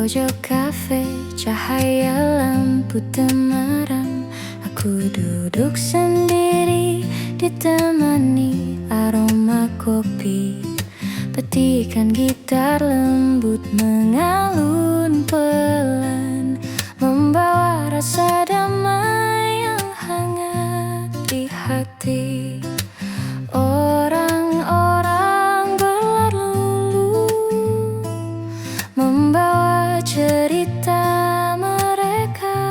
pojok kafe, cahaya lampu temaram. Aku duduk sendiri, ditemani aroma kopi. Petikan gitar lembut mengalun pelan, membawa rasa damai yang hangat di hati. Orang-orang berlalu, membawa cerita mereka,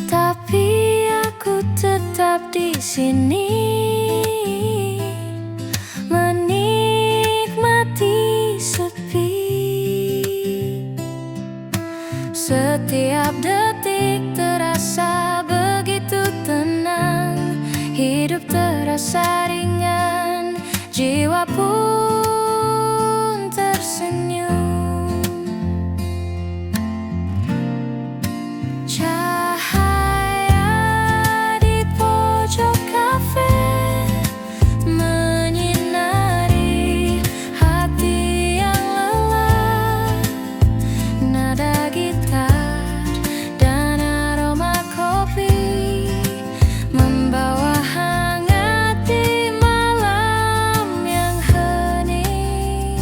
tapi aku tetap di sini, menikmati sepi. Setiap detik terasa begitu tenang, hidup terasa ringan, jiwa pun tersenyum. Cahaya di pojok kafe menyinari hati yang lelah. Nada gitar dan aroma kopi membawa hangat di malam yang hening.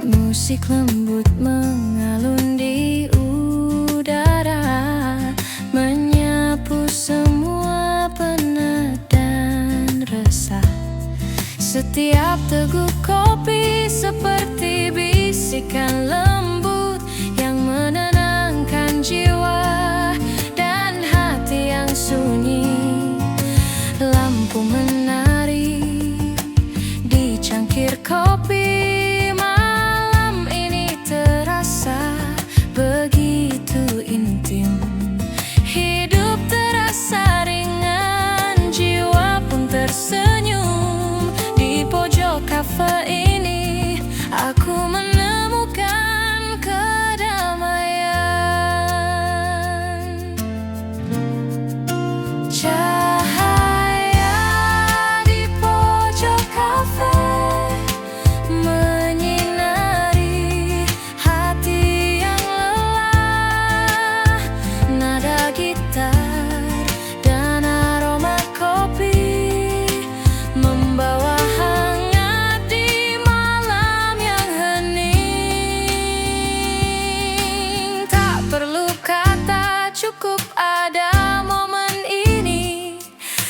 Musik lembut mengalun di udara, menyapu semua penat dan resah. Setiap teguk kopi seperti bisikan lembut yang menenangkan jiwa dan hati yang sunyi. Lampu menari di cangkir kopi, malam ini terasa begitu intim. Hidup terasa ringan, jiwa pun tersenyum. Di pojok kafe ini aku menemukan kedamaian. Cahaya di pojok kafe menyinari hati yang lelah. Nada gitar dan aroma kopi membawa hangat di malam yang hening. Tak perlu kata, cukup ada momen ini.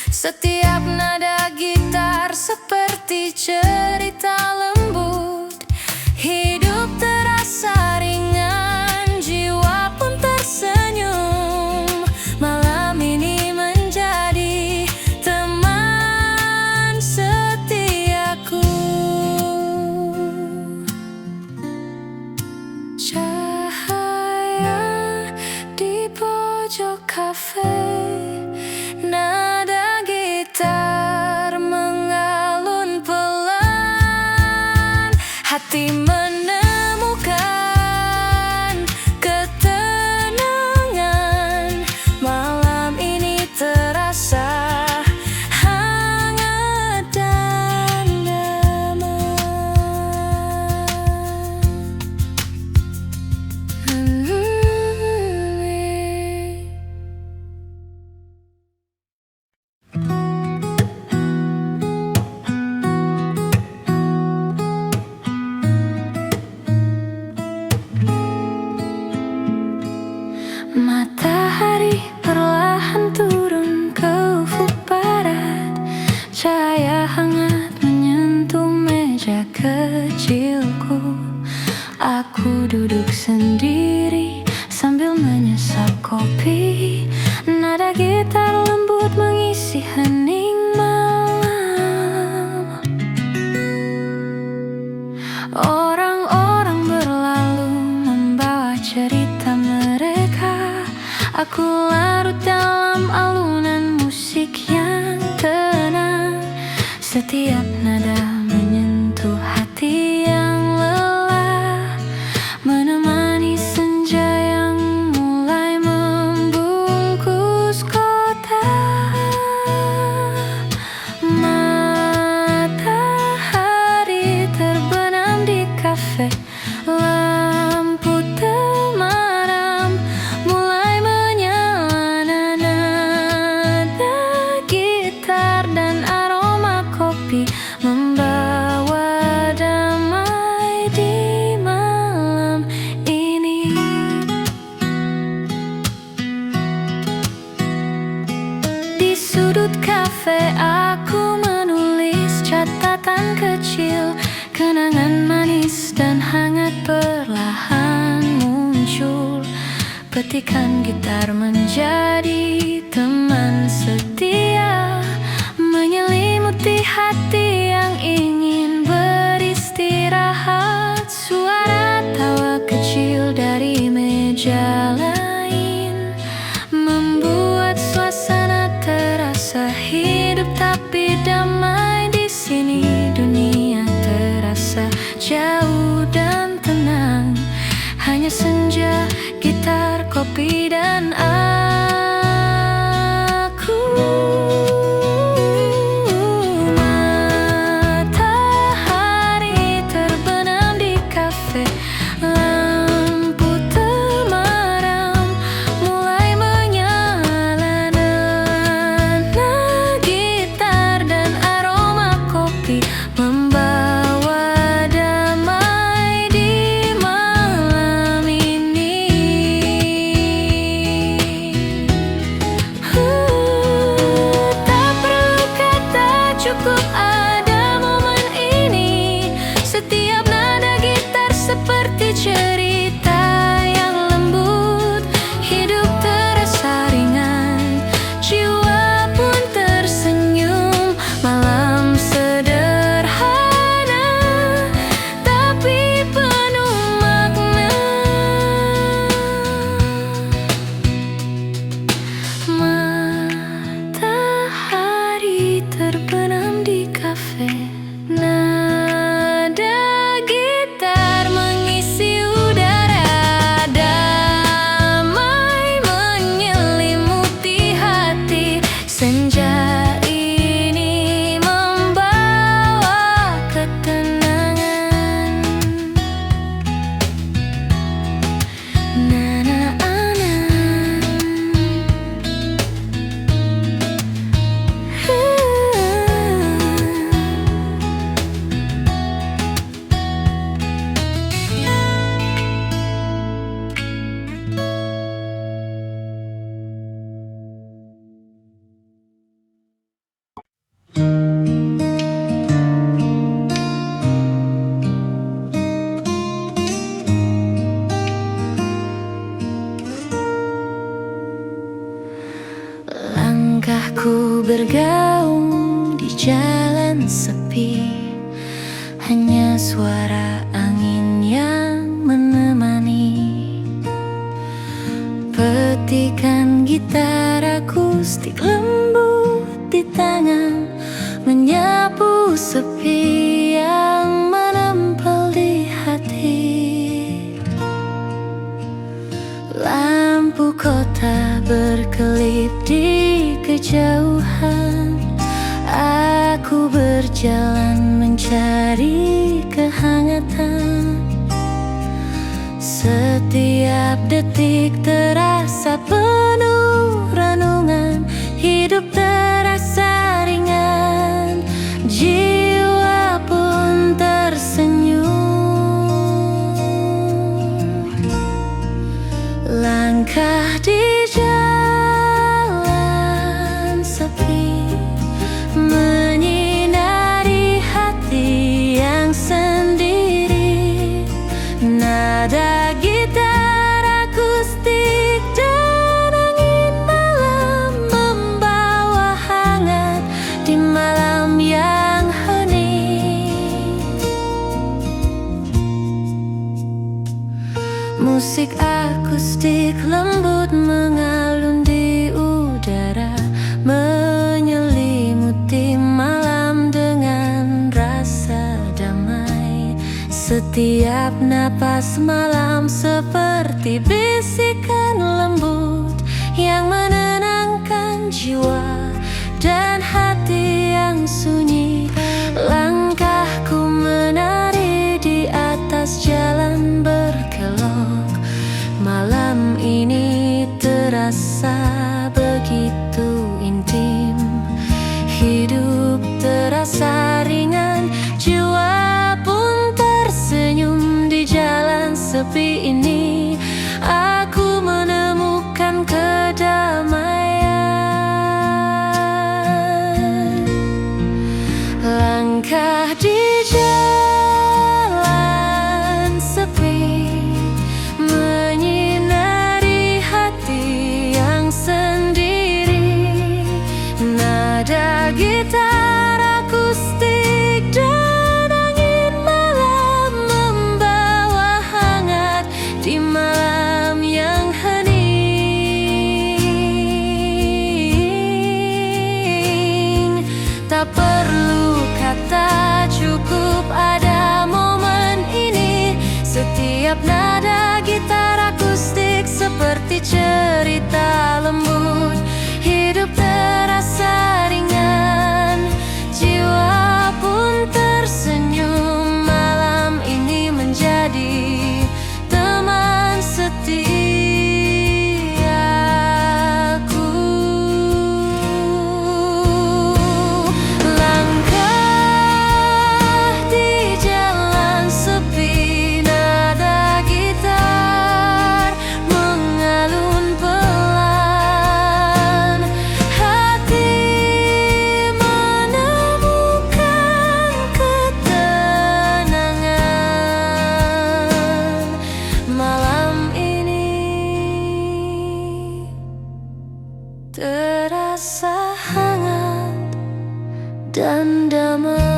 Setiap nada gitar seperti cerita lembut. Hidup terasa ringan, jiwa pun tersenyum. Malam ini menjadi teman setiaku. Cahaya di pojok kafe, nada gitar mengalun pelan, hati menemukan ketenangan. Malam ini terasa hangat dan damai. Matahari perlahan turun ke ufuk barat, cahaya hangat menyentuh meja kecilku. Aku duduk sendiri sambil menyesap kopi, nada gitar lembut mengisi hening malam. Orang-orang berlalu membawa cerita mereka. Aku larut dalam alunan musik yang tenang. Setiap nada menyentuh hati yang lelah, menemani senja yang mulai membungkus kota. Matahari kafe aku menulis catatan kecil. Kenangan manis dan hangat perlahan muncul. Petikan gitar menjadi teman setia, menyelimuti hati yang ingin beristirahat. Suara tawa kecil dari meja lain membuat suasana terasa hidup tapi damai. Di sini dunia terasa jauh dan tenang, hanya senja, gitar, kopi, dan aku. Matahari terbenam di kafe, lampu temaram mulai menyala. Nada gitar dan aroma kopi membawa damai di malam ini. Tak perlu kata, cukup ada momen ini. Setiap nada gitar seperti cerita yang lembut. Hidup terasa ringan, jiwa pun tersenyum. Malam sederhana tapi penuh makna. Matahari terbenam di kafe, nada gitar mengisi udara, damai menyelimuti hati. Senja ini membawa ketenangan. Langkahku bergaung di jalan sepi, hanya suara angin yang menemani. Petikan gitar akustik lembut di tangan, menyapu sepi yang menempel di hati. Lampu kota berkelip di kejauhan. Aku berjalan mencari kehangatan. Setiap detik terasa penuh renungan. Hidup terasa ringan, jiwa pun tersenyum. Langkah di jalan sepi menyinari hati yang sendiri. Nada gitar akustik dan angin malam membawa hangat di malam yang hening. Musik akustik lembut mengalun di udara, menyelimuti malam dengan rasa damai. Setiap napas malam seperti bisikan lembut yang menenangkan jiwa dan hati yang sunyi. Langkahku menari di atas jalan berkelok. Malam ini terasa begitu intim. Hidup terasa ringan, jiwa pun tersenyum. Di jalan sepi ini aku menemukan kedamaian. Setiap nada gitar akustik seperti cerita lembut. Hidup terasa ringan, jiwa pun tersenyum. Malam ini menjadi teman setiaku. Langkah di jalan sepi, nada gitar mengalun pelan. Hati menemukan ketenangan. Malam ini terasa hangat dan damai.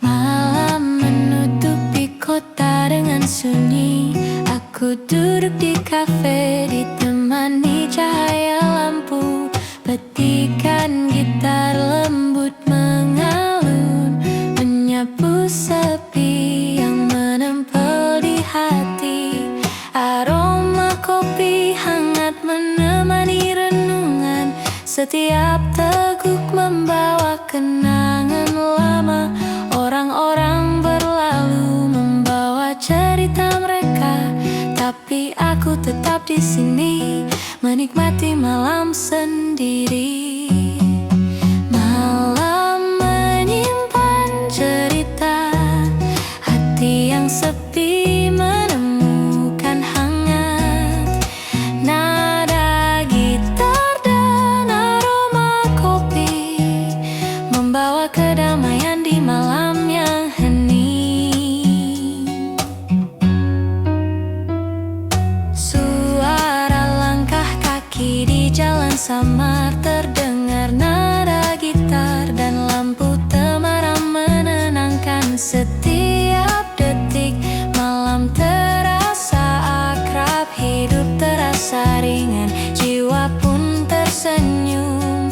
Malam menutupi kota dengan sunyi. Aku duduk di kafe ditemani cahaya lampu. Petikan gitar lembut mengalun, menyapu sepi yang menempel di hati. Aroma kopi hangat menemani renungan. Setiap teguk membawa kenangan lama. Orang-orang berlalu membawa cerita mereka, tapi aku tetap di sini menikmati malam sendiri. Malam menyimpan cerita, hati yang sepi menemukan hangat. Nada gitar dan aroma kopi membawa kedamaian di malam yang hening. Suara langkah kaki di jalan samar terdengar. Nada gitar dan lampu temaram menenangkan setiap detik. Malam terasa akrab, hidup terasa ringan, jiwa pun tersenyum.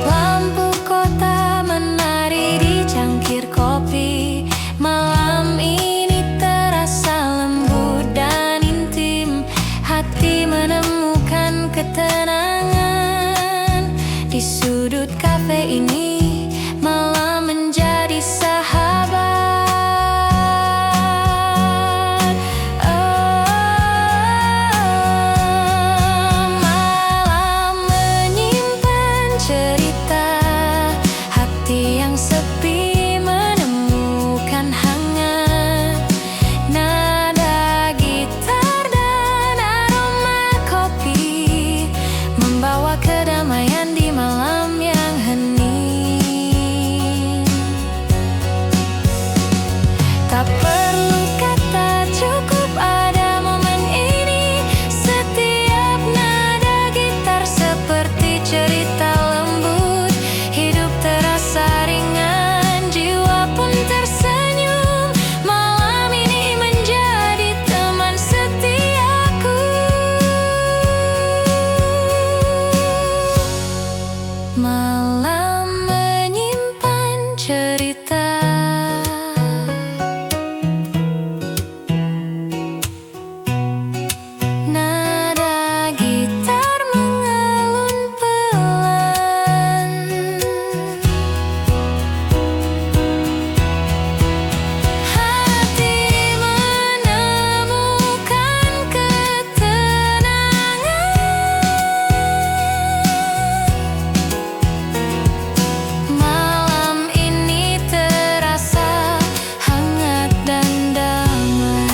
Lampu kota menari di cangkir kopi. Malam ini terasa lembut dan intim. Hati menemukan ketenangan. Di sudut kafe ini malam menjadi sahabat. Malam menyimpan cerita, hati yang sepi menemukan hangat. Nada gitar dan aroma kopi membawa kedamaian di malam yang hening. Tak perlu kata, cukup ada momen ini. Setiap nada gitar seperti cerita lembut. Hidup terasa ringan, jiwa pun tersenyum. Malam ini menjadi teman setiaku. Malam menyimpan cerita, nada gitar mengalun pelan. Hati menemukan ketenangan. Malam ini terasa hangat dan damai.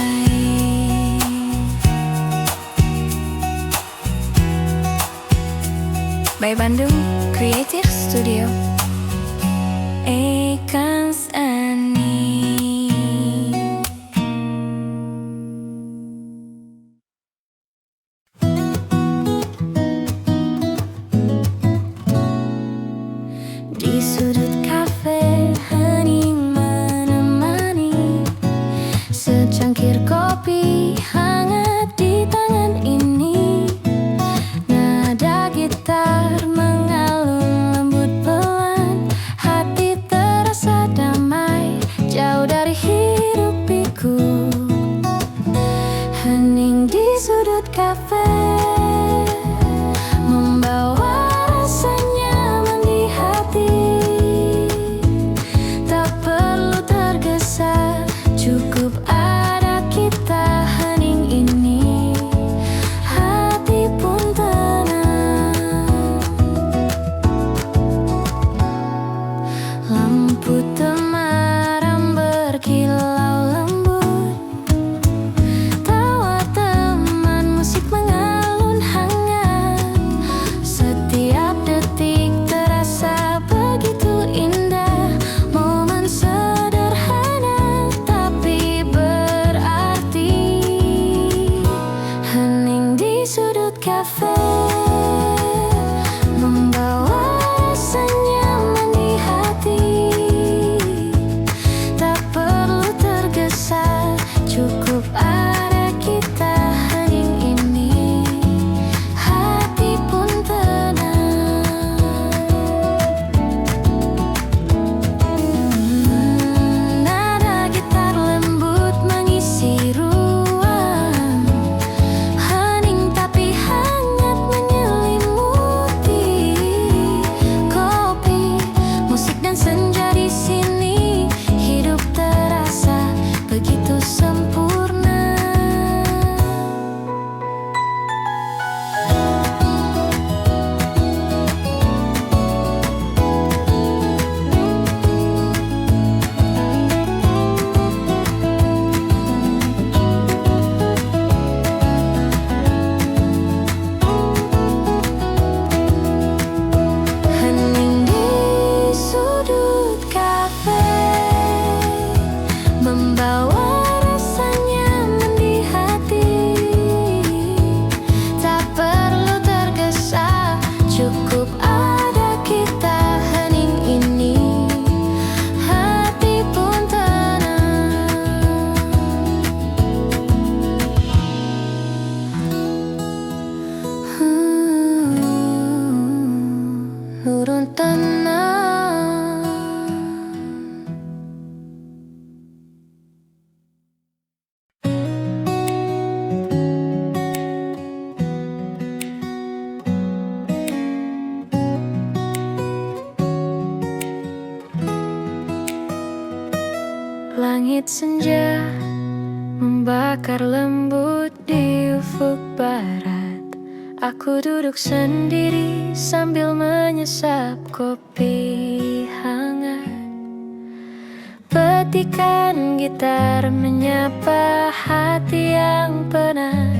By Bandung Creative Studio. Hening di sudut kafe, membawa rasa nyaman di hati. Tak perlu tergesa, cukup ada kita. Hening ini, hati pun tenang. Lampu temaram berkilau lembut, tawa teman, musik mengalun hangat. Setiap detik terasa begitu indah. Momen sederhana tapi berarti. Hening di sudut kafe, membawa rasa nyaman di hati. Tak perlu tergesa, cukup ada kita. Hening ini, hati pun tenang. Nada gitar lembut mengisi ruang. Hening tapi hangat menyelimuti. Kopi, musik dan senja di sini, hidup terasa begitu sempurna. Hening di sudut kafe, membawa rasa nyaman di hati. Tak perlu tergesa, cukup ada kita. Hening ini, hati pun tenang. Nurun tenang. Langit senja membakar lembut di ufuk barat. Aku duduk sendiri sambil menyesap kopi hangat. Petikan gitar menyapa hati yang penat,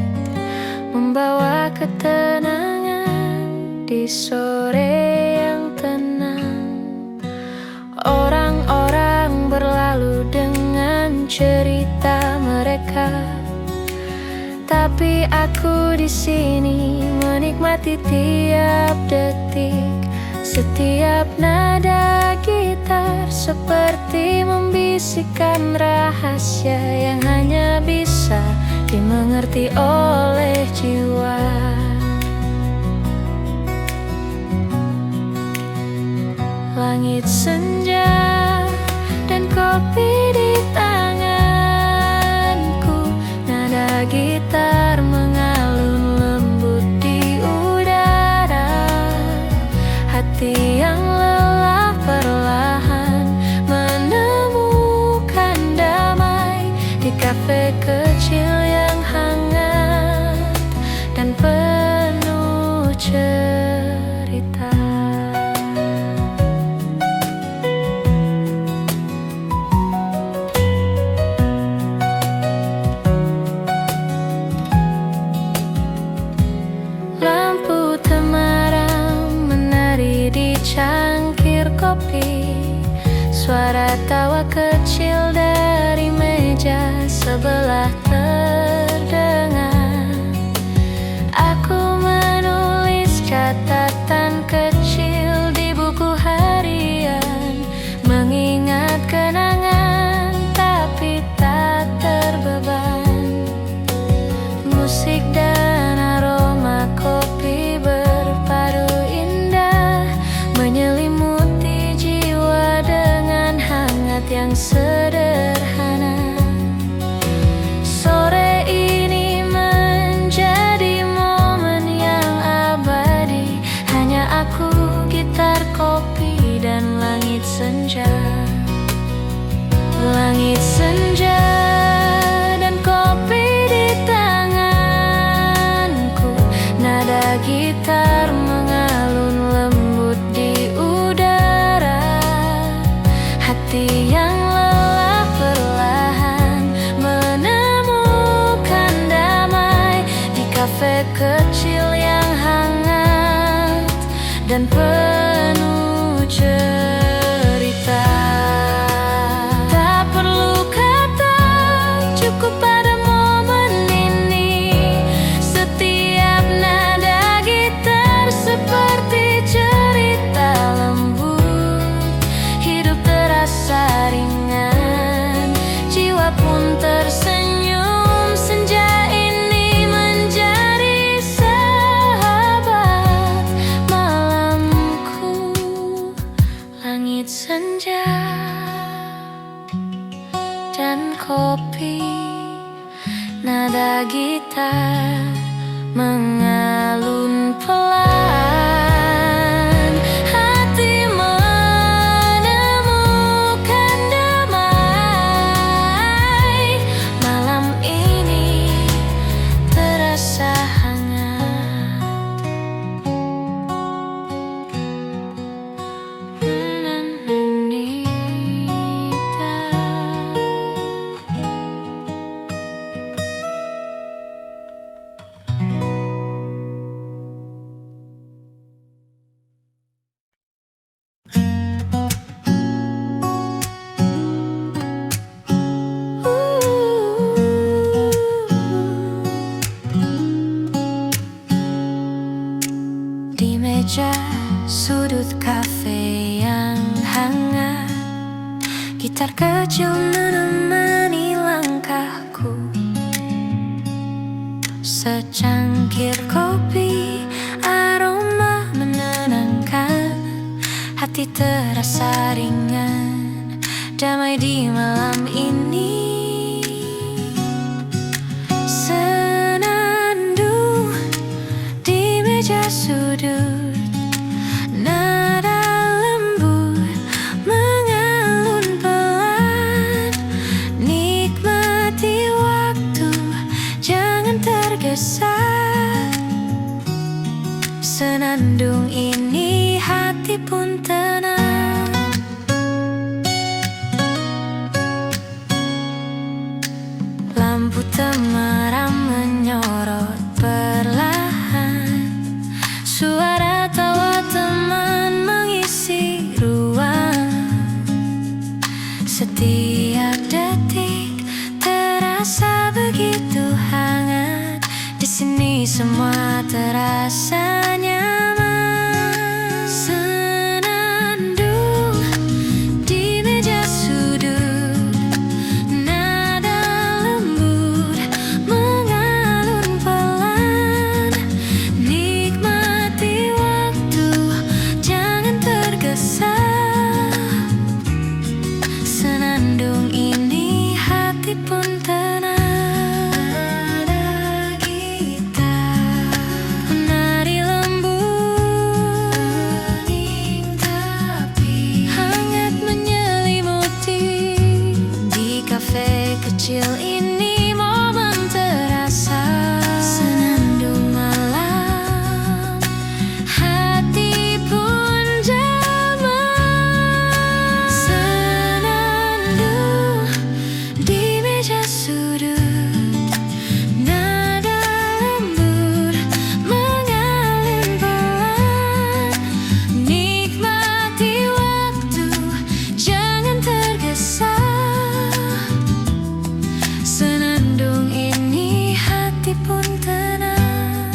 membawa ketenangan di sore yang tenang. Orang-orang berlalu dengan cerita mereka, tapi aku di sini menikmati tiap detik. Setiap nada gitar seperti membisikkan rahasia yang hanya bisa dimengerti oleh jiwa. Langit senja dan kopi di tanganku, nada gitar mengalun lembut di udara. Hati yang lelah perlahan menemukan damai di kafe kecil yang hangat dan penuh cerita. Lampu temaram menari di cangkir kopi. Suara tawa kecil dari meja sebelah terdengar. Aku menulis catatan kecil di buku harian, mengingat kenangan tapi tak terbeban. Musik dan aroma kopi berpadu indah, menyelimuti jiwa dengan hangat yang sederhana. Sore ini Nada gitar mengalun lembut di udara. Hati yang lelah perlahan menemukan damai di kafe kecil yang hangat dan penuh cerita. Tak perlu kata, cukup pada momen ini. Setiap nada gitar seperti cerita lembut. Hidup terasa ringan, jiwa pun tersenyum. Senja ini menjadi sahabat malamku. Langit senja dan kopi, nada gitar mengalun pelan. Hati menemukan damai. Malam ini terasa hangat. Di meja sudut kafe yang hangat, gitar kecil menemani langkahku. Secangkir kopi, aroma menenangkan. Hati terasa ringan, damai di malam ini. Senandung di meja sudut, nada lembut mengalun pelan. Nikmati waktu, jangan tergesa. Senandung ini hati pun tenang. Lampu temaram menyorot perlahan. Suara tawa teman mengisi ruang. Setiap detik terasa begitu hangat. Di sini semua terasa nyaman. Senandung di meja sudut, nada lembut mengalun pelan. Nikmati waktu, jangan tergesa. Senandung ini hati pun tenang. Nada gitar menari lembut, tapi hangat menyelimuti. Di kafe kecil ini momen terasa. Senandung malam, hati pun damai. Senandung di meja sudut, nada lembut mengalun pelan. Nikmati waktu, jangan tergesa. Senandung ini hati pun tenang.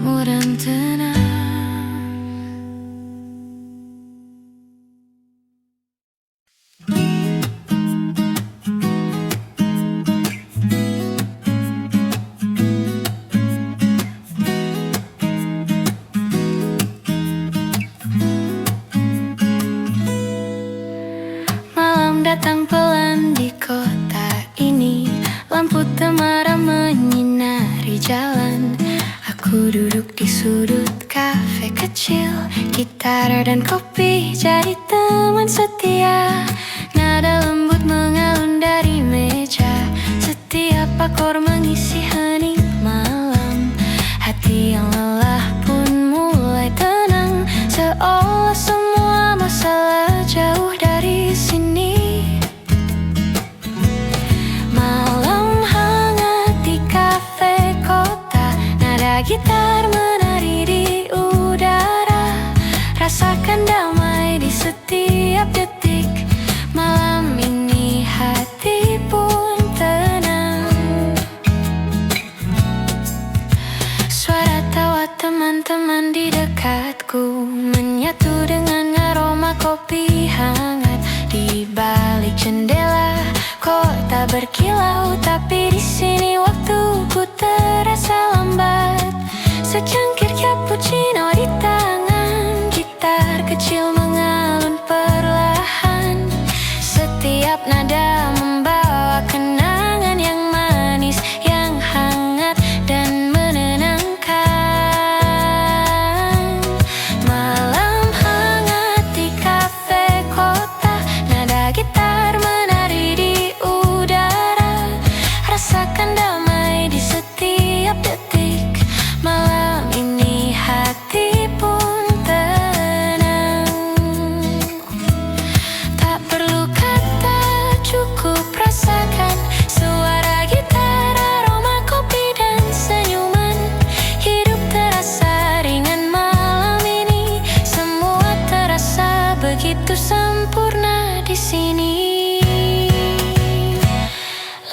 Mudah tenang. Malam datang pelan di kota ini. Lampu temaram menyinari jalan. Aku duduk di sudut kafe kecil, gitar dan kopi jadi teman setia. Nada lembut mengalun dari meja, setiap akor mengisi hening malam. Hati yang lelah pun mulai tenang, seolah semua masalah jauh dari sini. Malam hangat di kafe kota, nada gitar menari di udara. Rasakan damai di setiap detik. Malam ini hati pun tenang. Suara tawa teman-teman di dekatku menyatu dengan aroma kopi hangat. Di balik jendela kota berkilau, tapi di sini waktuku terasa lambat. Secangkir cappuccino di tangan, gitar kecil mengalun perlahan. Setiap nada membawa kenangan yang manis, yang hangat dan menenangkan. Malam hangat di kafe kota, nada gitar menari di udara. Rasakan damai di setiap detik. Malam ini hati pun tenang. Tak perlu kata, cukup rasakan suara gitar, aroma kopi dan senyuman. Hidup terasa ringan malam ini, semua terasa begitu sempurna di sini.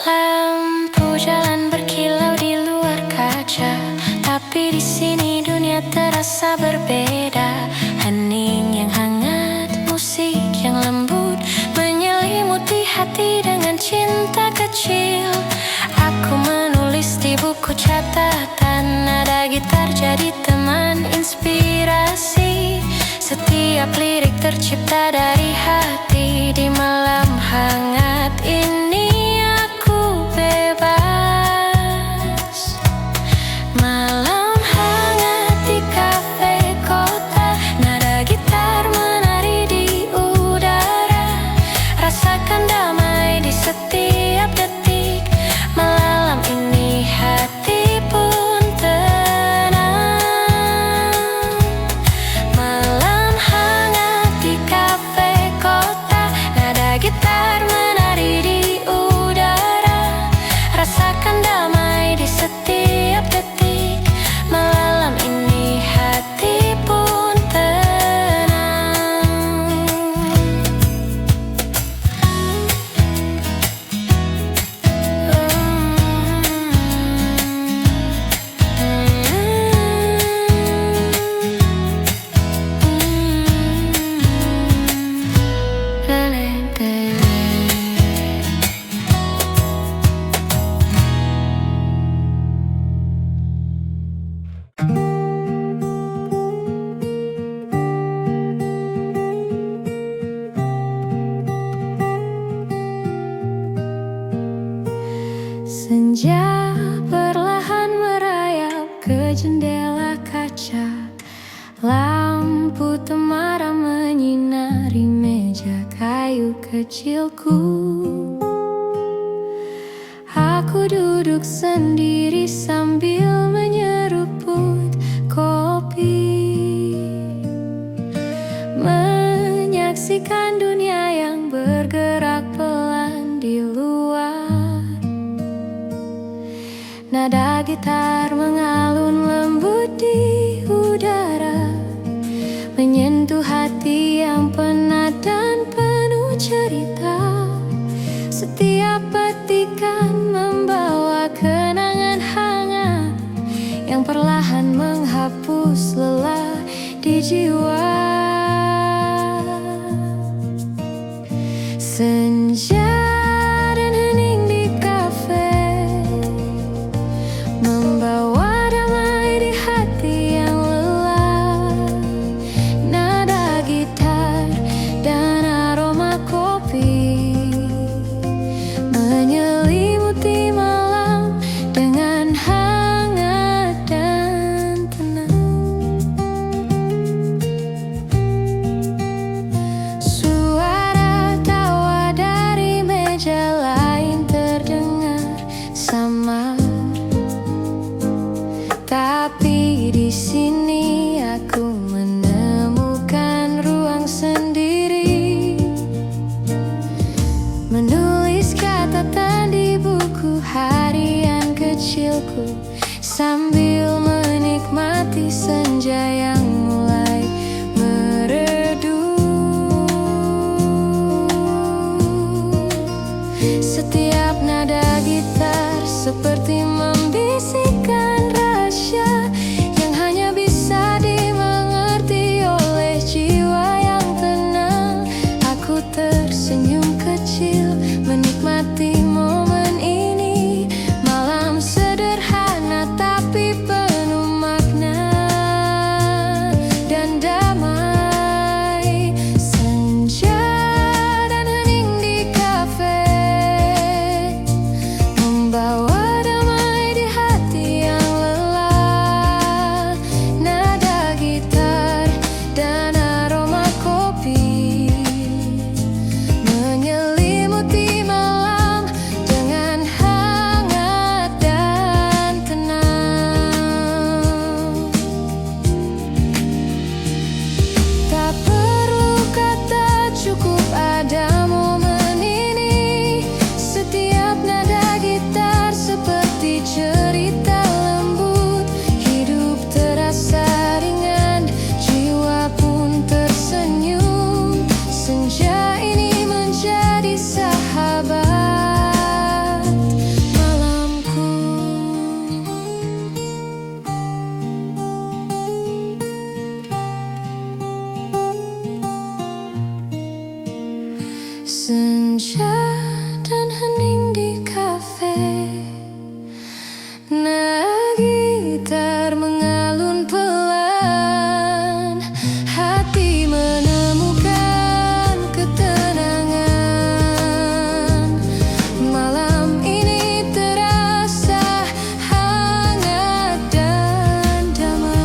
Lampu jalan berkilau di luar kaca, tapi di sini dunia terasa berbeda. Hening yang hangat, musik yang lembut menyelimuti hati dengan cinta kecil. Aku menulis di buku catatan, nada gitar jadi teman inspirasi. Setiap lirik tercipta dari hati. Di malam hangat ini aku bebas. Malam hangat di kafe kota, nada gitar menari di udara. Rasakan damai di setiap detik. Malam ini hati pun tenang. Malam hangat di kafe kota, nada gitar menari di udara. Rasakan damai di setiap detik. Malam ini hati pun tenang. Senja perlahan merayap ke jendela kaca. Lampu temaram menyinari meja kayu kecilku. Aku duduk sendiri sambil menyeruput kopi, menyaksikan dunia yang bergerak pelan di luar. Nada gitar mengalun lembut di udara, menyentuh hati yang penat dan penuh cerita. Setiap petikan membawa kenangan hangat yang perlahan menghapus lelah di jiwa. Senja dan hening di kafe membawa damai di hati yang lelah. Nada gitar dan aroma kopi menyelimuti malam Senja dan hening di kafe, nah gitar mengalun pelan, hati menemukan ketenangan. Malam ini terasa hangat dan damai.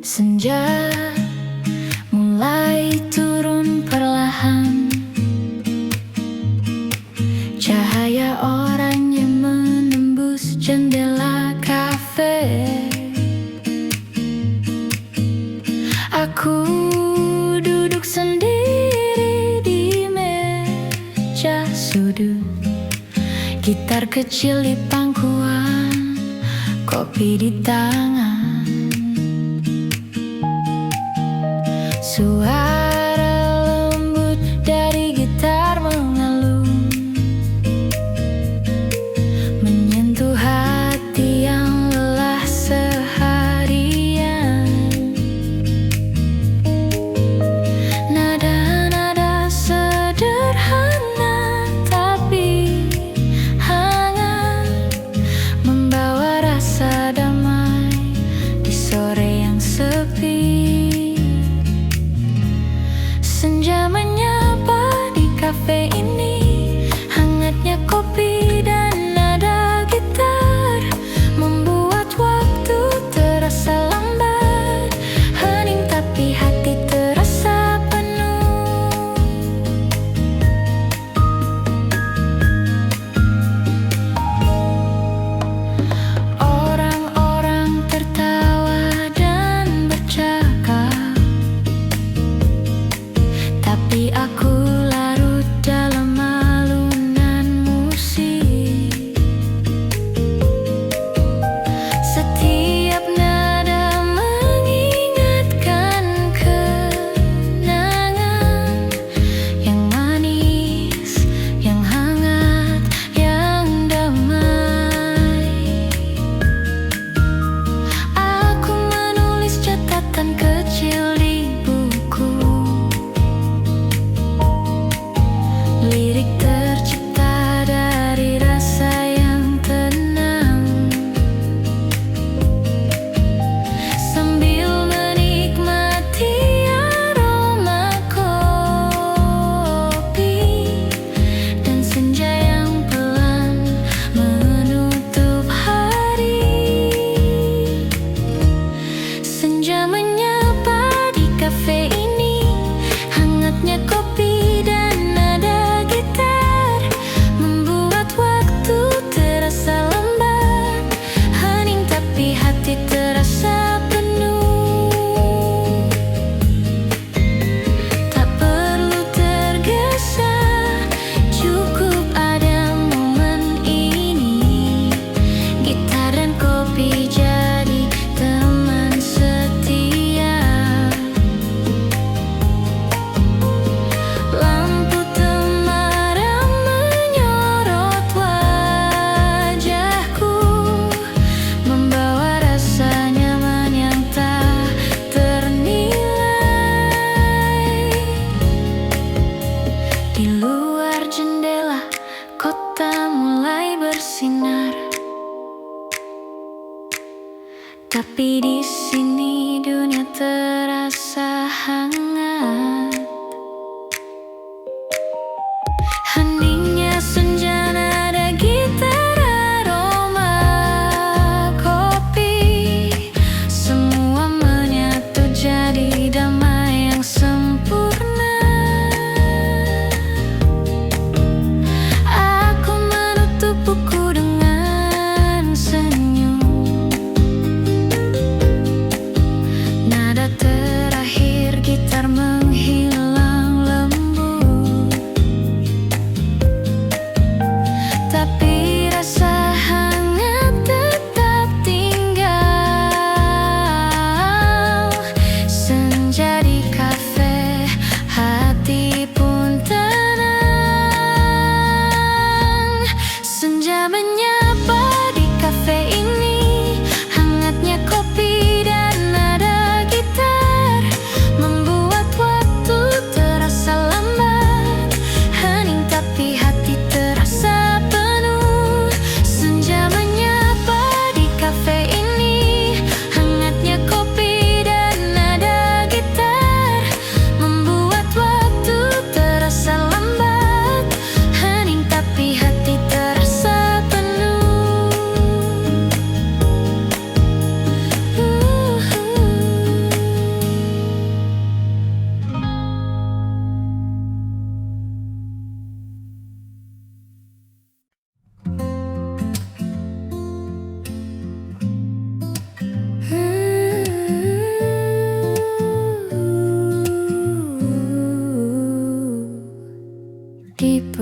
Senja mulai turun perlahan, cahaya oranye menembus jendela kafe. Aku duduk sendiri di meja sudut, gitar kecil di pangkuan, kopi di tangan. Suara lembut dari gitar mengalun, menyentuh hati yang lelah seharian. Nada-nada sederhana tapi hangat, membawa rasa damai di sore yang sepi.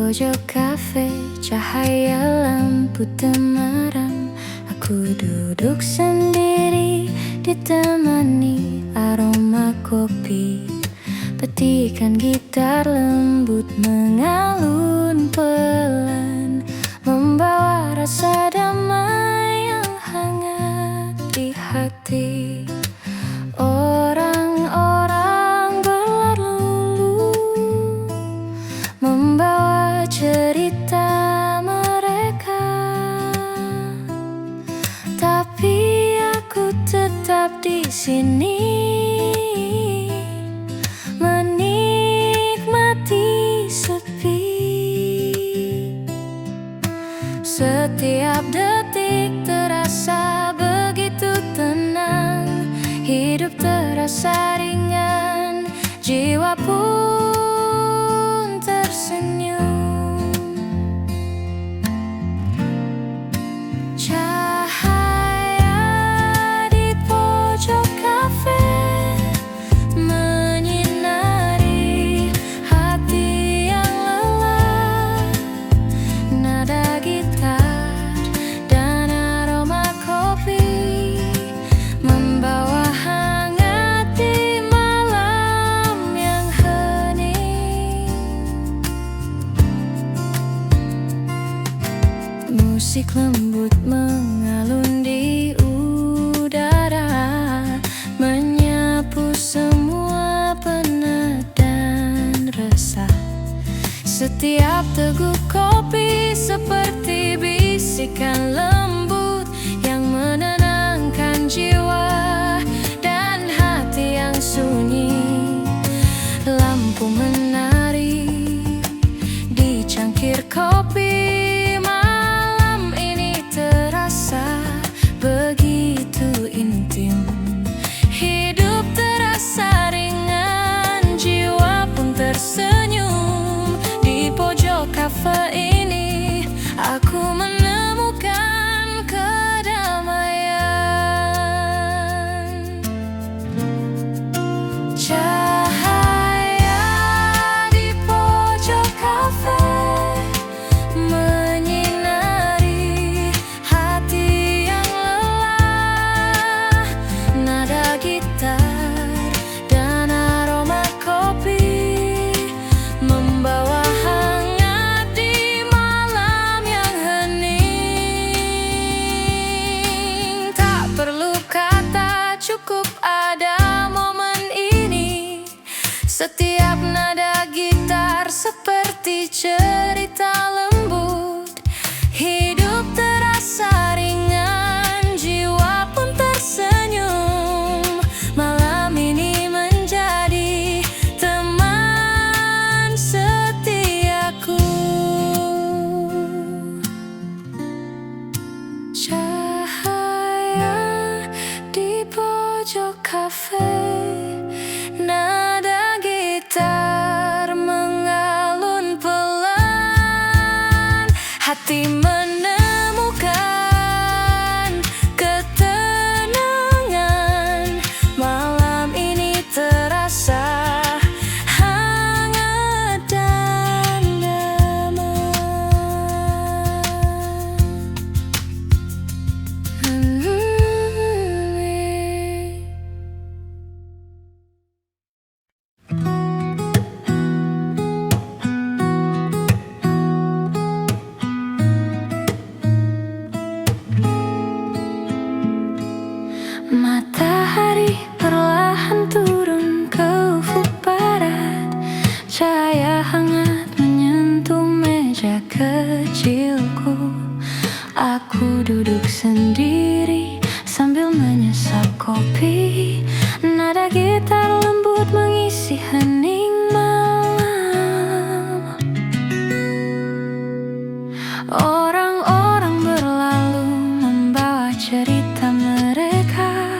pojok kafe, cahaya lampu temaram. Aku duduk sendiri, ditemani aroma kopi. Petikan gitar lembut mengalun pelan, membawa rasa damai yang hangat di hati. Orang-orang berlalu, membawa cerita mereka, tapi aku tetap di sini, menikmati sepi. Setiap detik terasa begitu tenang, hidup terasa ringan, jiwa pun tersenyum. Cahaya di pojok kafe menyinari hati yang lelah. Nada gitar dan aroma kopi membawa hangat di malam yang hening. Musik lembut mengalun di udara, menyapu semua penat dan resah. Setiap teguk kopi seperti bisikan lembut yang menenangkan jiwa dan hati yang sunyi. Lampu menari di cangkir kopi, malam ini terasa begitu intim. Hidup terasa ringan, jiwa pun tersenyum. Di pojok kafe ini aku menemukan kedamaian. Cahaya di pojok kafe menyinari hati yang lelah. Nada gitar dan aroma kopi membawa hangat di malam yang hening. Tak perlu kata, cukup ada momen ini. Setiap nada gitar seperti cerita lembut. Hidup terasa ringan, jiwa pun tersenyum. Malam ini menjadi teman setiaku. Cahaya di pojok kafe, nada gitar mengalun pelan, hati menemukan ketenangan. Malam ini terasa hangat dan damai. Matahari perlahan turun ke ufuk barat, cahaya hangat menyentuh meja kecilku. Aku duduk sendiri sambil menyesap kopi, nada gitar lembut mengisi hening malam. Orang-orang berlalu membawa cerita mereka.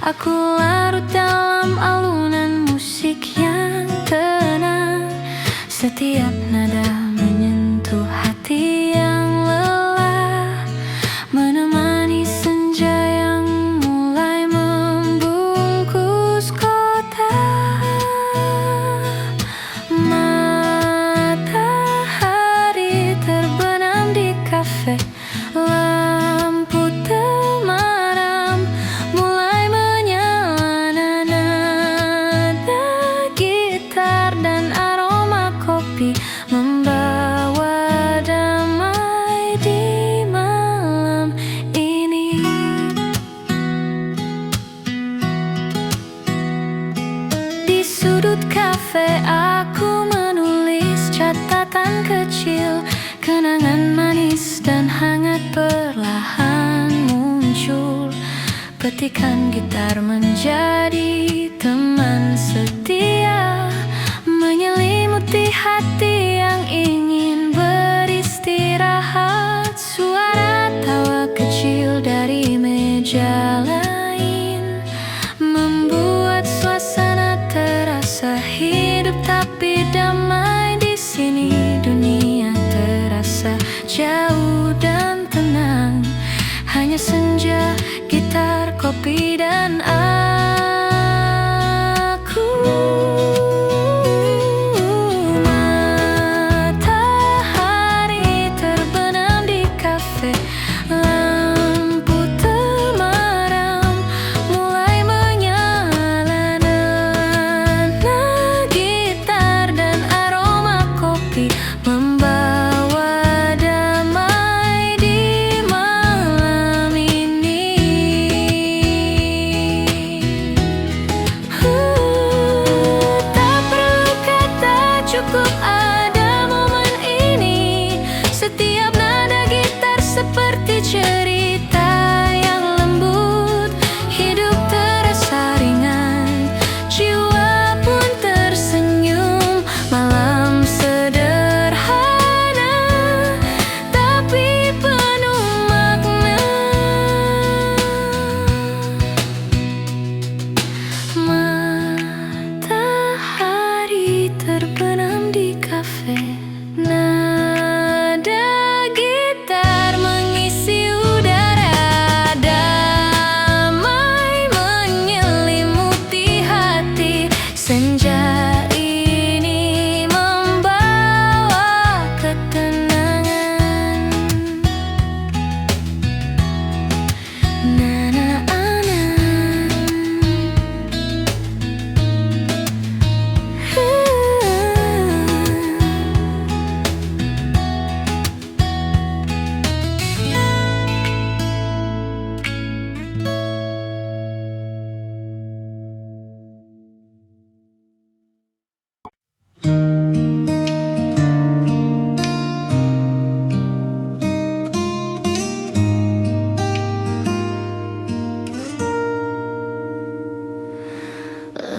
Aku larut dalam alunan musik yang tenang. Setiap nada menyentuh hati yang lelah, menemani senja yang mulai membungkus kota. Matahari kafe aku menulis catatan kecil. Kenangan manis dan hangat perlahan muncul. Petikan gitar menjadi teman setia, menyelimuti hati yang ingin beristirahat. Suara tawa kecil dari meja lain membuat suasana terasa hidup tapi damai. Di sini dunia terasa jauh dan tenang, hanya senja, gitar, kopi, dan aku. Matahari terbenam di kafe, lampu temaram mulai menyala. Nada gitar dan aroma kopi membawa damai di malam ini. Tak perlu kata, cukup ada momen ini. Setiap nada gitar seperti cerita yang lembut. Hidup terasa ringan, jiwa pun tersenyum. Malam sederhana tapi penuh makna. Matahari terbenam di kafe, nada gitar mengisi udara, damai menyelimuti hati. Senja ini membawa ketenangan.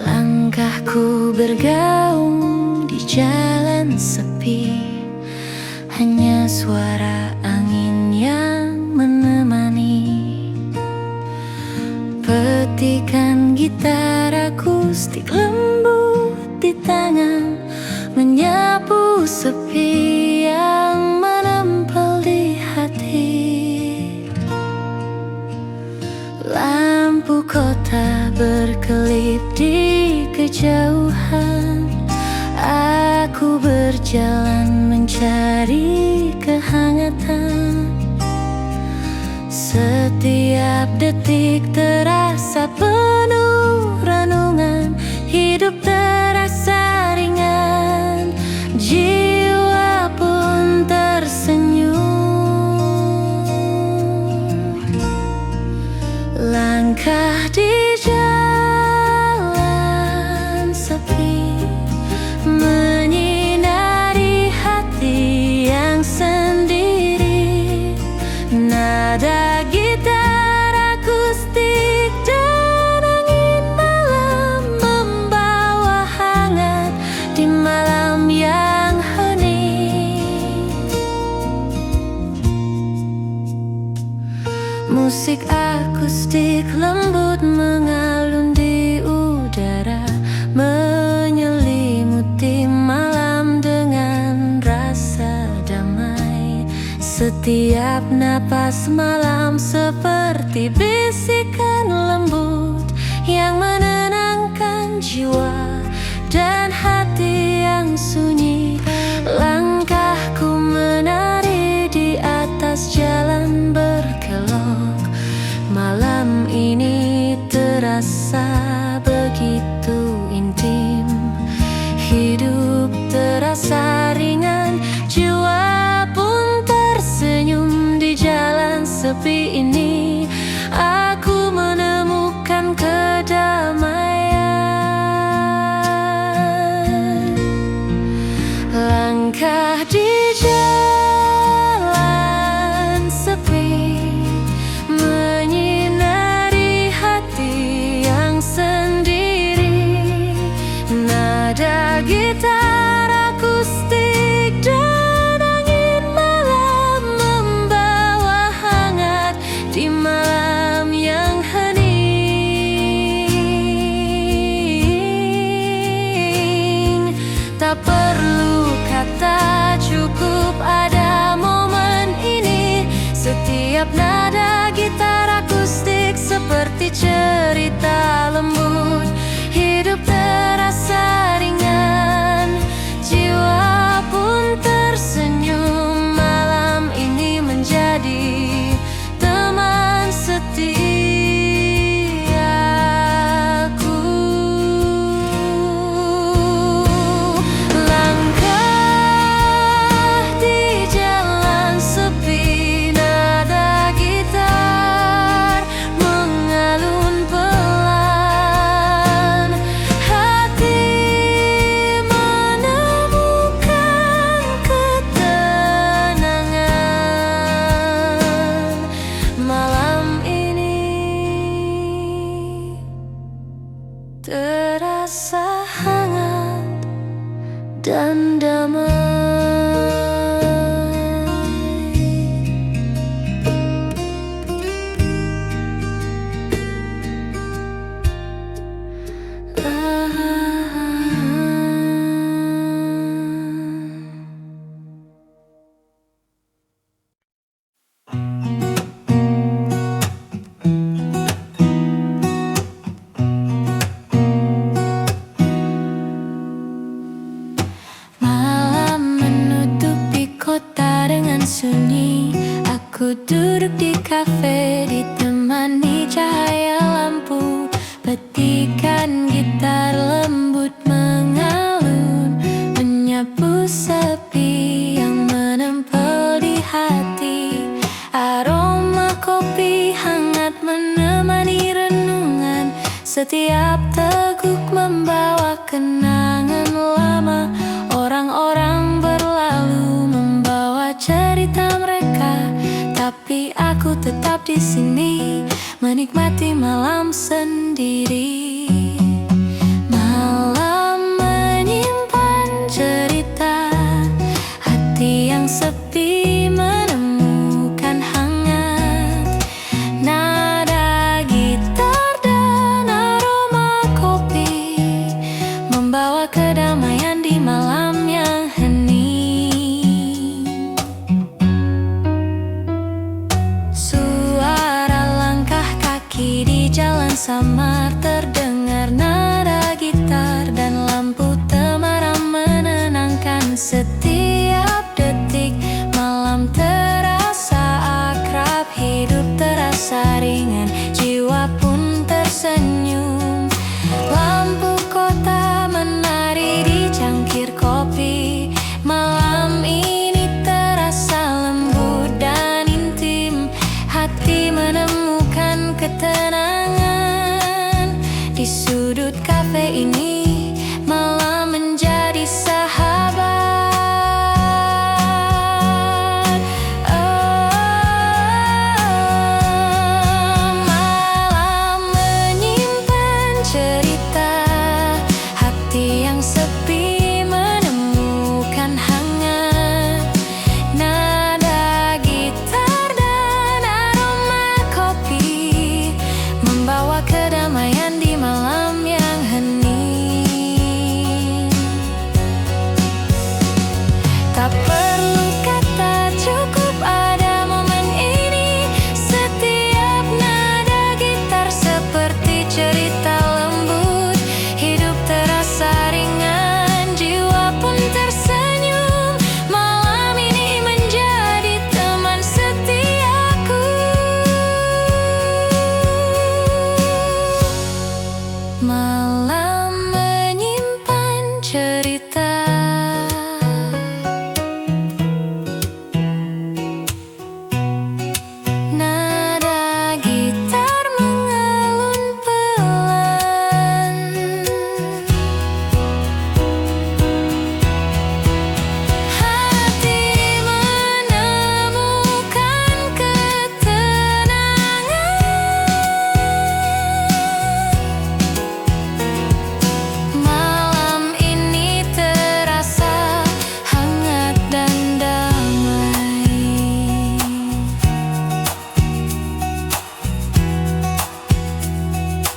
Langkahku bergaung di jalan sepi, hanya suara angin yang menemani. Petikan gitar akustik lembut di tangan, menyapu sepi yang menempel di hati. Lampu kota berkelip di kejauhan. Aku berjalan mencari kehangatan. Setiap detik terasa penuh renungan. Hidup terasa ringan, jiwa pun tersenyum. Langkah di jalan sepi menyinari hati yang sendiri. Nada gitar akustik dan angin malam membawa hangat di malam yang hening. Musik akustik lembut mengalun di udara, menyelimuti malam dengan rasa damai. Setiap napas malam seperti bisikan lembut yang menenangkan jiwa dan hati yang sunyi. Langkahku menari di atas jalan berkelok. Malam ini terasa begitu intim. Hidup terasa ringan, jiwa pun tersenyum. Di jalan sepi ini aku menemukan di jalan sepi, menyinari hati yang sendiri. Nada gitar akustik dan angin malam membawa hangat di malam yang hening. Tak perlu kata, cukup ada momen ini. Setiap nada gitar akustik seperti cerita lembut. Hidup terasa ringan, jiwa pun tersenyum. Malam ini menjadi teman setiaku. Langkah di jalan sepi, nada gitar mengalun pelan. Hati menemukan ketenangan. Malam ini terasa hangat dan damai. Malam menutupi kota dengan sunyi. Aku duduk di kafe ditemani cahaya lampu. Petikan gitar lembut mengalun, menyapu sepi yang menempel di hati. Aroma kopi hangat menemani renungan. Setiap teguk membawa kenangan lama. Orang-orang berlalu membawa cerita mereka, tapi aku tetap di sini menikmati malam sendiri. Malam menyimpan cerita, hati yang sepi menemukan hangat. Nada gitar dan aroma kopi membawa kedamaian di malam yang hening. Suara langkah kaki di jalan samar terdengar. Nada gitar dan lampu temaram menenangkan setiap detik. Malam terasa akrab, hidup terasa ringan, jiwa pun tersenyum. Lampu kota menari di cangkir kopi. Malam ini terasa lembut dan intim. Hati menemukan ketenangan. Di sudut kafe ini malam menjadi sahabat. Malam menyimpan cerita, hati yang sepi menemukan hangat. Nada gitar dan aroma kopi membawa kedamaian di malam yang hening.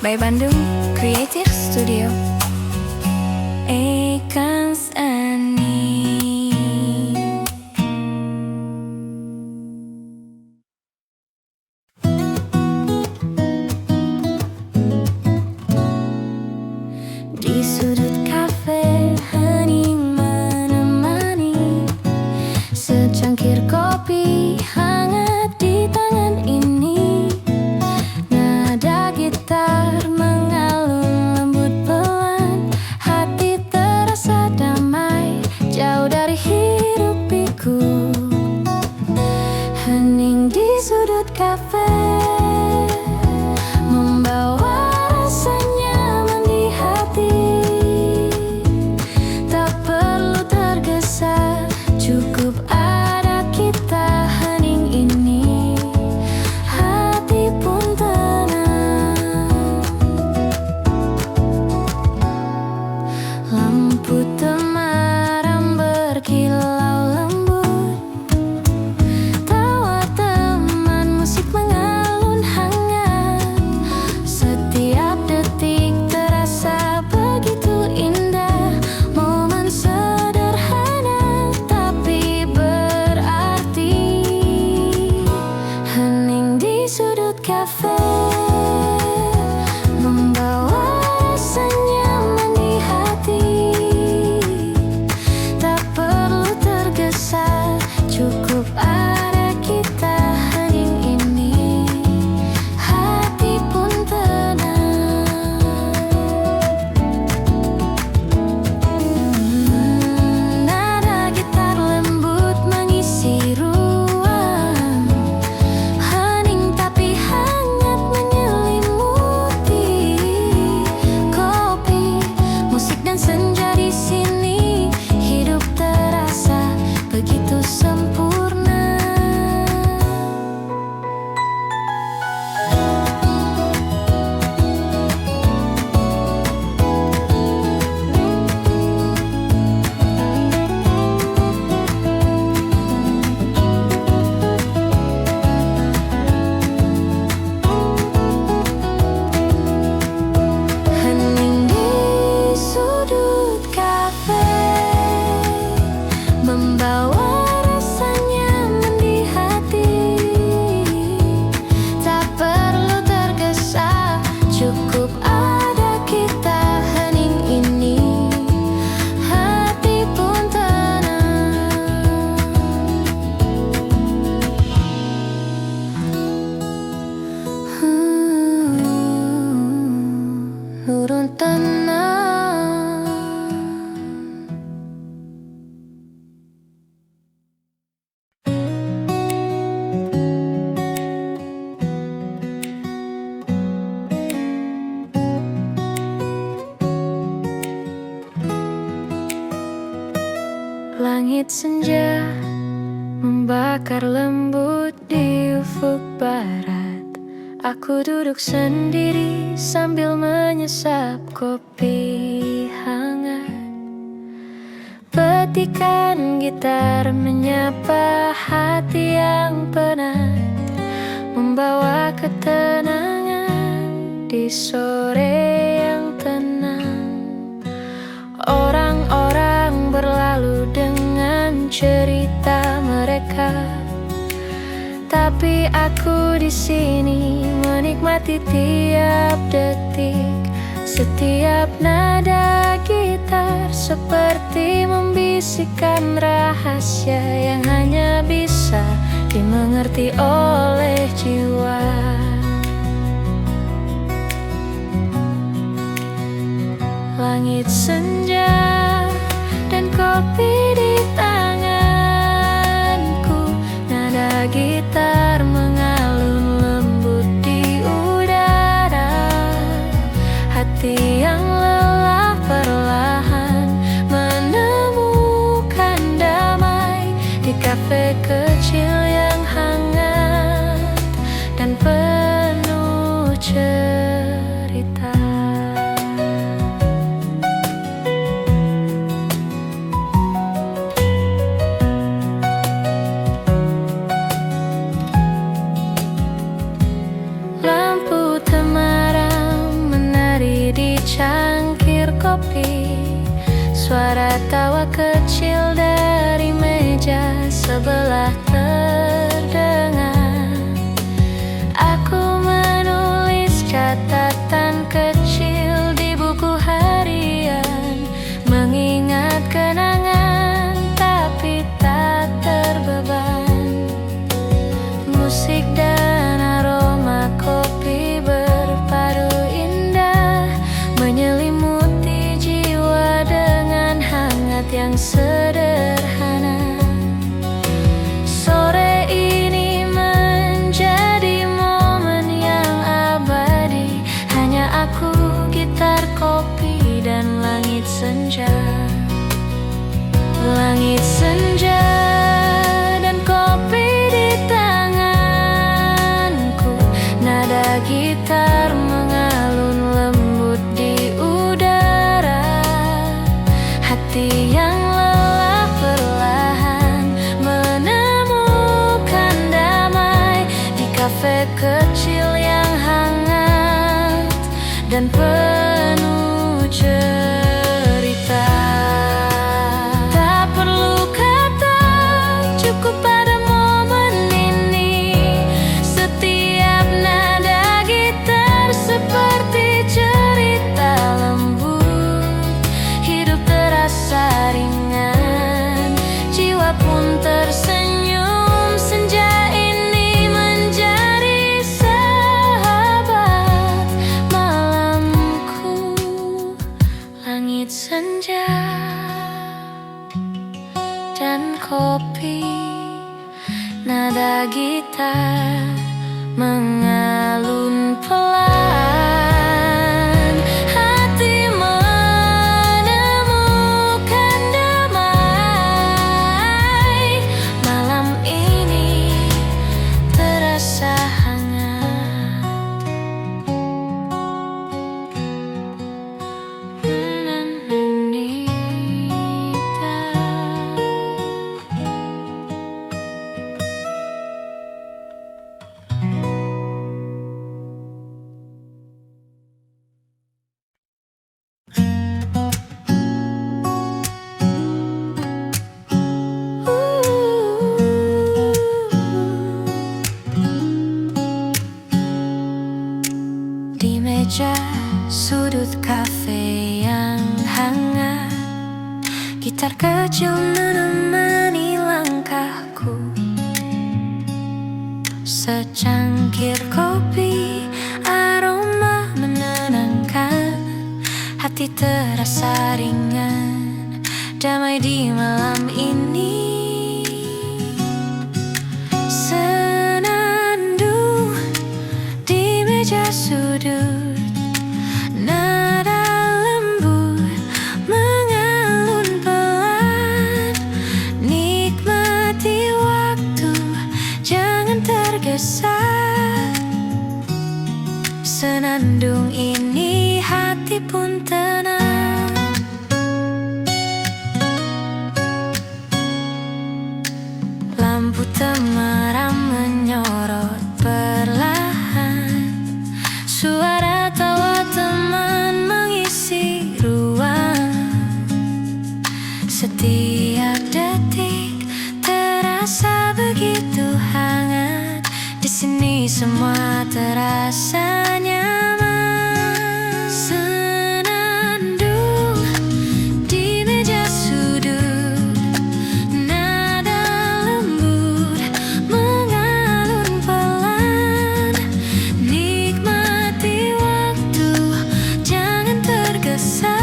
by Bandung Creative Studio. Ekans Ani. Di sudut kafe hening menemani, secangkir kopi hangat di tangan ini. Nada gitar mengalun lembut pelan, hati terasa damai jauh dari hiruk pikuk. Hening di sudut kafe membawa rasa nyaman di hati. Tak perlu tergesa, cukup ada kita. Hening ini hati pun tenang. Lampu temaram berkilau lembut, tawa teman musik mengalun hangat. Setiap detik terasa begitu indah, momen sederhana tapi berarti. Hening di sudut kafe membawa rasa nyaman di hati. Tak perlu tergesa, cukup ada kita. Hening ini hati pun tenang. Nada gitar lembut mengisi ruang, hening tapi hangat menyelimuti. Kopi, musik dan senja di sini, hidup terasa begitu sempurna. Hening di sudut kafe membawa rasa nyaman di hati. Tak perlu tergesa, cukup ada kita. Hening ini hati pun tenang. Nurun tenang. Langit senja membakar lembut di ufuk barat. Aku duduk sendiri sambil menyesap kopi hangat. Petikan gitar menyapa hati yang penat, membawa ketenangan di sore yang tenang. Orang-orang berlalu dengan cerita mereka, tapi aku di sini menikmati tiap detik. Setiap nada gitar seperti membisikkan rahasia yang hanya bisa dimengerti oleh jiwa. Langit senja dan kopi di tanganku, nada gitar mengalun lembut di udara. Hati yang lelah perlahan menemukan damai di kafe kecil yang hangat dan penuh cerita. Suara tawa kecil dari meja sebelah terdengar. Aku menulis catatan kecil di buku harian, mengingat kenangan tapi tak terbeban. Musik dan aroma kopi berpadu indah, menyelimuti jiwa dengan hangat yang sederhana. Sore ini menjadi momen yang abadi, hanya aku, gitar, kopi, dan langit senja. Langit senja dan kopi di tanganku, nada gitar mengalun lembut di udara. Hati yang lelah perlahan menemukan damai di kafe kecil yang hangat dan penuh cerita. Tak perlu kata, cukup pada momen ini. Setiap nada gitar seperti cerita lembut. Hidup terasa ringan, jiwa pun tersenyum. Senja ini menjadi sahabat malamku. Langit senja dan kopi, nada gitar mengalun pelan. Hati menemukan damai. Malam ini terasa hangat. Di meja sudut kafe yang hangat, gitar kecil menemani langkahku. Secangkir kopi, aroma menenangkan. Hati terasa ringan, damai di malam ini. Senandung di meja sudut, nada lembut mengalun pelan. Nikmati waktu, jangan tergesa. Senandung ini hati pun tenang. Lampu temaram menyorot perlahan. Suara tawa teman mengisi ruang. Setiap detik terasa begitu hangat. Di sini semua terasa nyaman. Senandung di meja sudut, nada lembut mengalun pelan. Nikmati waktu, jangan tergesa.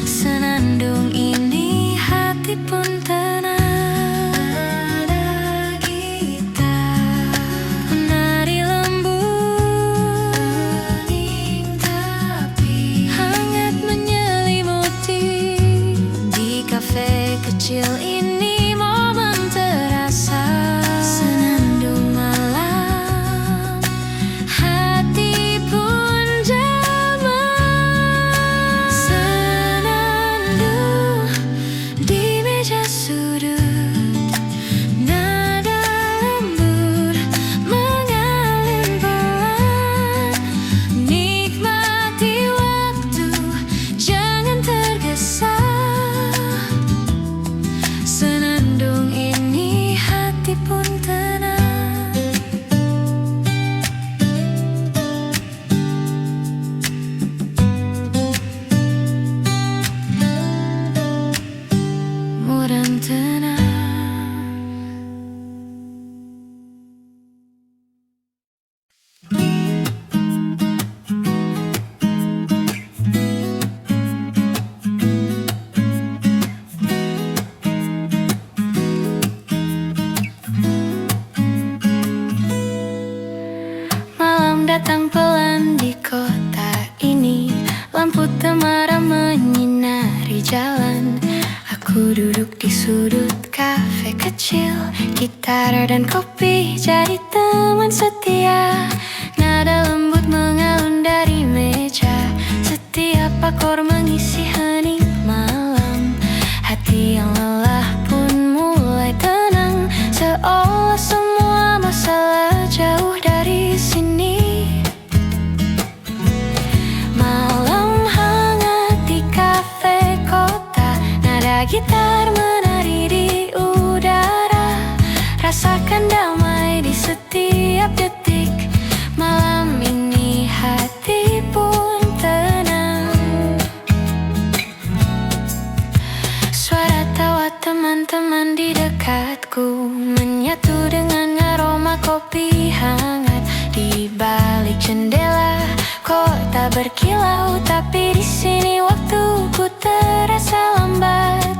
Senandung ini hati pun tenang. Nada gitar menari temaram menyinari jalan. Aku duduk di sudut kafe kecil, gitar dan kopi jadi teman setia. Nada lembut mengalun dari meja, setiap akor mengisi hening malam. Hati yang lelah pun mulai tenang, seolah semua masalah jauh dari sini. Malam hangat di kafe kota, nada gitar menari di udara. Rasakan damai di setiap detik. Malam ini hati pun tenang. Suara tawa teman-teman di dekatku menyatu dengan aroma kopi hangat. Di balik jendela kota berkilau, tapi di sini waktuku terasa lambat.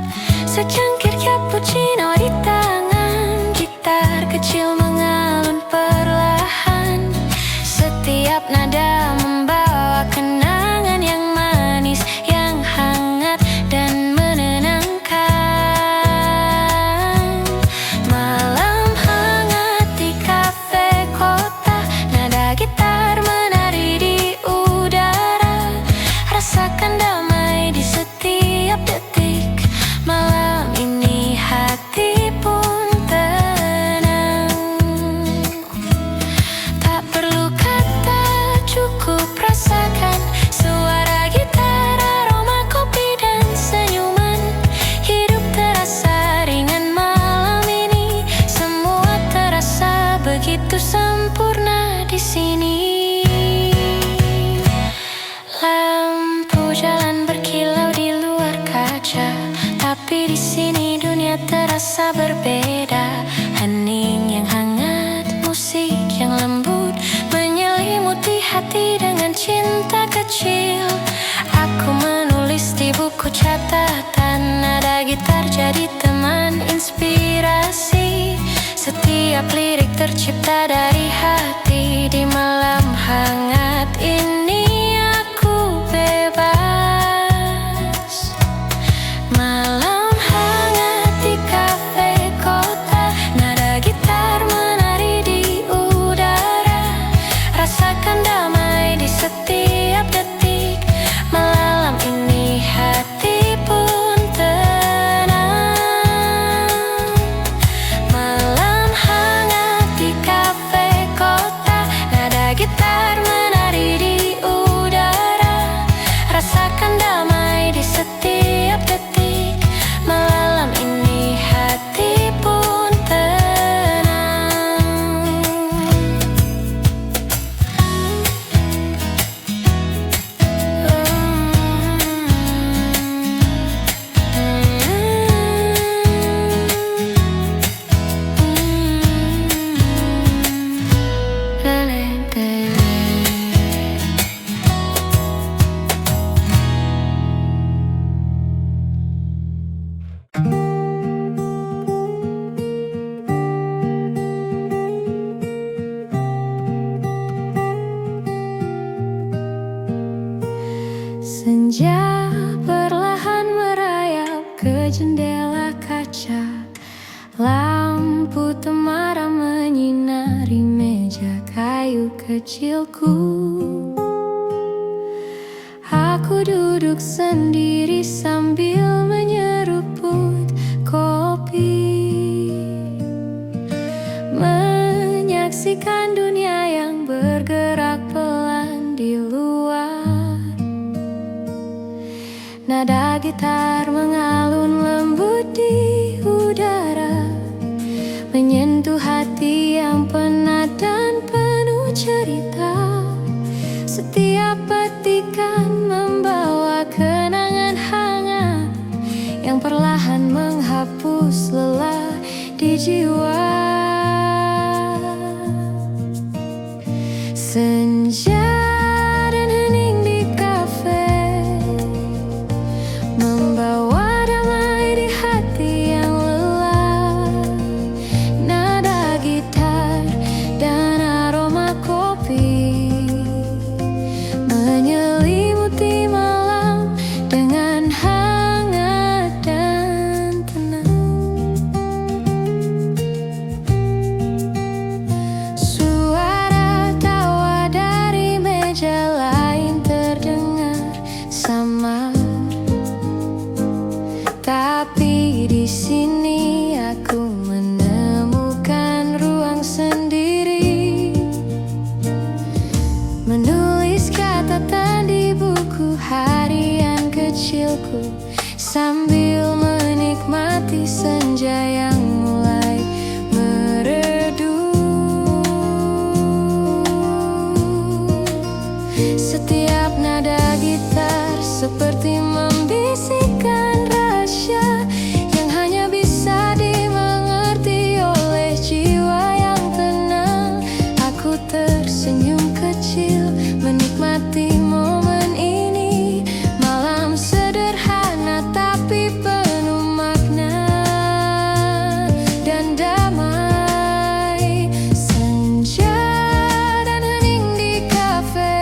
Secangkir cappuccino di tangan, gitar kecil mengalun perlahan. Setiap nada membawa kenangan yang manis, yang hangat dan menenangkan. Malam hangat di kafe kota, nada gitar menari di udara. Rasakan damai di setiap detik. Malam ini hati pun tenang. Tak perlu kata, cukup rasakan suara gitar, aroma kopi dan senyuman. Hidup terasa ringan malam ini, semua terasa begitu sempurna di sini. Lampu jalan berkilau di luar kaca, tapi di sini dunia terasa berbeda. Hening yang hangat, musik yang lembut menyelimuti hati dengan cinta kecil. Aku menulis di buku catatan, nada gitar jadi teman inspirasi. Setiap lirik tercipta dari hati. Di malam hangat ini aku bebas. Malam hangat di kafe kota, nada gitar menari di udara. Rasakan damai di setiap detik. Malam ini hati pun tenang. Malam hangat di kafe kota, nada gitar menari di udara. Rasakan damai di setiap detik. Malam ini hati pun tenang. Senja perlahan merayap ke jendela kaca. Lampu temaram menyinari meja kayu kecilku. Aku duduk sendiri sambil menyeruput kopi, menyaksikan dunia yang bergerak pelan di luar. Nada gitar mengalun lembut di udara, menyentuh hati yang penat dan penuh cerita. Setiap petikan membawa kenangan hangat yang perlahan menghapus lelah di jiwa. Senja dan hening di kafe membawa damai bersama. Tapi di sini aku menemukan ruang sendiri, menulis catatan di buku harian kecilku sambil menikmati senja yang mulai meredup. Setiap nada gitar seperti membisikkan rahasia yang hanya bisa dimengerti oleh jiwa yang tenang. Aku tersenyum kecil menikmati momen ini, malam sederhana tapi penuh makna dan damai. Senja dan hening di kafe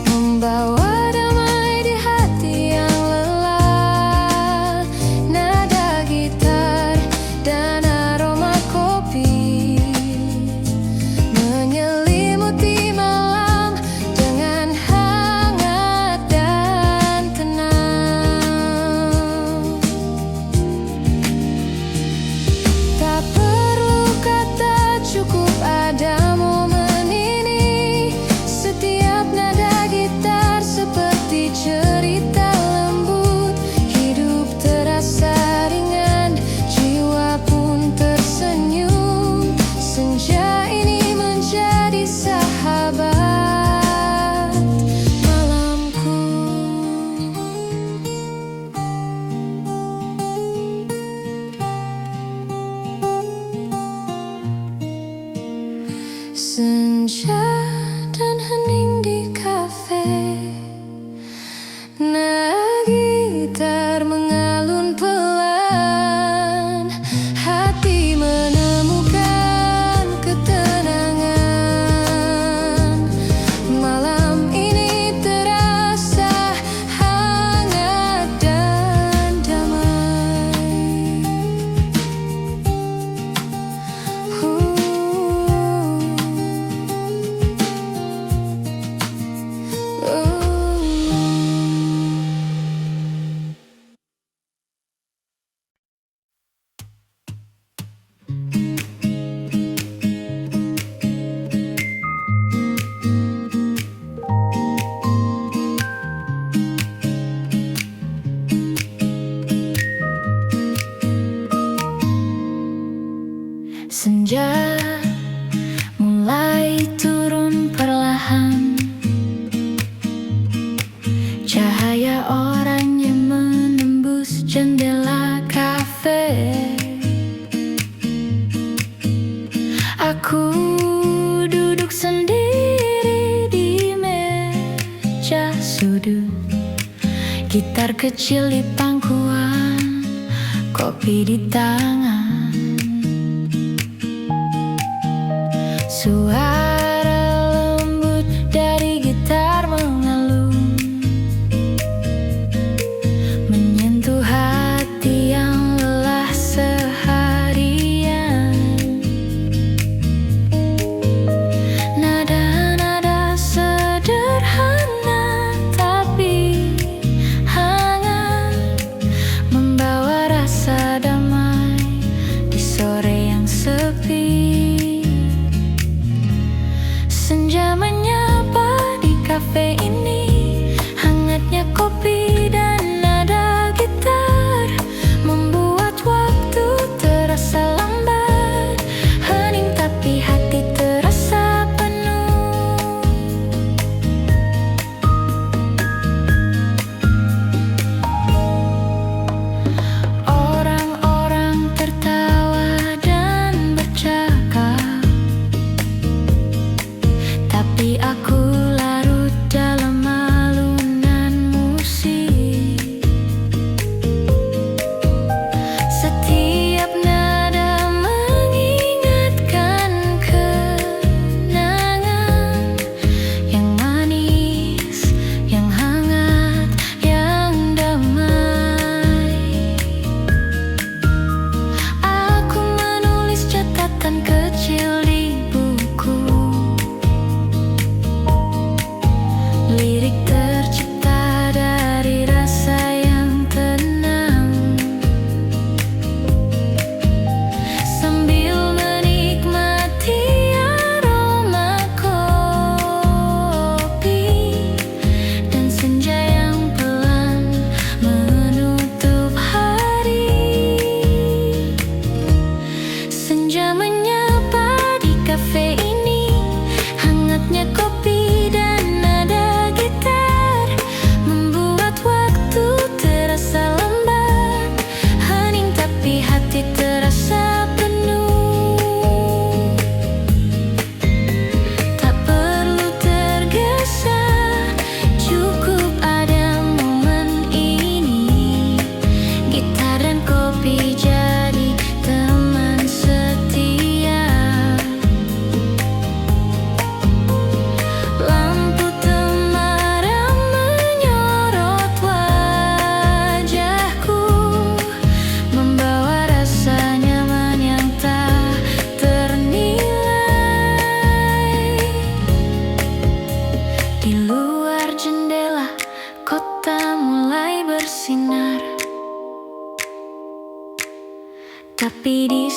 membawa damai di hati yang lelah. Nada gitar dan aroma kopi menyelimuti malam dengan hangat dan tenang. Tak perlu kata, cukup ada momen ini. Setiap nada gitar seperti cerita lembut. Hidup terasa ringan, jiwa pun tersenyum. Senja ini menjadi sahabat malamku. Senja dan hening di kafe, nada gitar mengalun pelan, hati menemukan ketenangan. Malam ini terasa hangat dan damai. Senja mulai turun perlahan, cahaya oranye menembus jendela kafe. Aku duduk sendiri di meja sudut, gitar kecil di pangkuan, kopi di tangan. Suara lembut dari gitar mengalun, menyentuh hati yang lelah seharian. Nada-nada sederhana tapi hangat, membawa rasa damai Tapi di